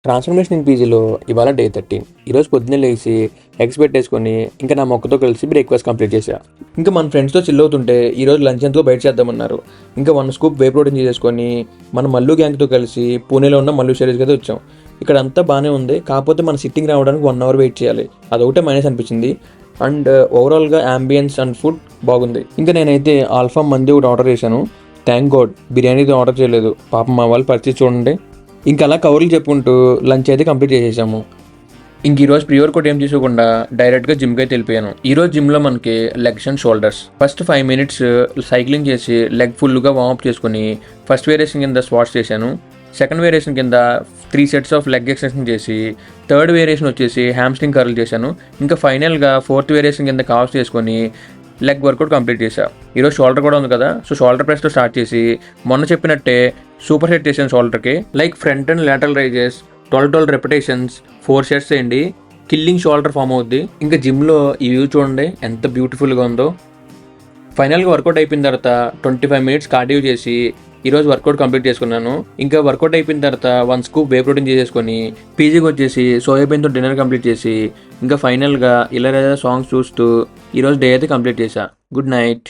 Transformation పీజీలో ఇవాళ day 13. ఈరోజు పొద్దున్నే లేచి ఎగ్స్ పెట్టేసుకొని ఇంకా నా మొక్కతో కలిసి బ్రేక్ఫాస్ట్ కంప్లీట్ చేశా. ఇంకా మన ఫ్రెండ్స్తో చిల్ అవుతుంటే ఈరోజు లంచ్ ఎంతో బయట చేద్దామన్నారు. ఇంకా 1 స్కూప్ వే ప్రోటీన్ చేసుకొని మన మల్లు గ్యాంగ్తో కలిసి పూణేలో ఉన్న మల్లు షెరీస్కి అయితే వచ్చాం. ఇక్కడ అంతా బాగానే ఉంది, కాకపోతే మన సిట్టింగ్ రావడానికి 1 అవర్ వెయిట్ చేయాలి. అదొకటే మైనస్ అనిపించింది. అండ్ ఓవరాల్గా అంబియన్స్ అండ్ ఫుడ్ బాగుంది. ఇంకా నేనైతే ఆల్ఫా మంది ఒకటి ఆర్డర్ చేశాను. థ్యాంక్ గాడ్ బిర్యానీతో ఆర్డర్ చేయలేదు. పాపం మా వాళ్ళు పరిస్థితి చూడండి. ఇంకా అలా కవర్లు చెప్పుకుంటూ లంచ్ అయితే కంప్లీట్ చేసేసాము. ఇంక ఈరోజు ప్రీ వర్కౌట్ ఏం తీసుకోకుండా డైరెక్ట్గా జిమ్కి అయితే వెళ్ళిపోయాను. ఈరోజు జిమ్లో మనకి legs and shoulders. First 5 minutes cycling చేసి లెగ్ ఫుల్గా వార్మప్ చేసుకుని ఫస్ట్ వేరియేషన్ కింద స్వాట్స్ చేశాను. సెకండ్ వేరియేషన్ కింద 3 sets ఆఫ్ లెగ్ ఎక్సర్సైజ్ చేసి థర్డ్ వేరియేషన్ వచ్చేసి హ్యామ్స్ట్రింగ్ కర్ల్ చేశాను. ఇంకా ఫైనల్గా 4th వేరియేషన్ కింద కాల్స్ చేసుకొని లెగ్ వర్కౌట్ కంప్లీట్ చేశా. ఈరోజు షోల్డర్ కూడా ఉంది కదా, సో షోల్డర్ ప్రెస్తో స్టార్ట్ చేసి మొన్న చెప్పినట్టే సూపర్ సెట్ చేశాను షోల్డర్కి. Like front and lateral raises 12 repetitions 4 sets చేయండి. కిల్లింగ్ షోల్డర్ ఫామ్ అవుద్ది. ఇంకా జిమ్లో ఈ వ్యూ చూడండి ఎంత బ్యూటిఫుల్గా ఉందో. ఫైనల్గా వర్కౌట్ అయిపోయిన తర్వాత 25 minutes కార్డియో చేసి ఈరోజు వర్కౌట్ కంప్లీట్ చేసుకున్నాను. ఇంకా వర్కౌట్ అయిపోయిన తర్వాత 1 scoop వే ప్రోటీన్ చేసేసుకొని పీజీకి వచ్చేసి సోయాబీన్తో డిన్నర్ కంప్లీట్ చేసి ఇంకా ఫైనల్గా ఇళయరాజా సాంగ్స్ చూస్తూ ఈరోజు డే అయితే కంప్లీట్ చేశా. Good night.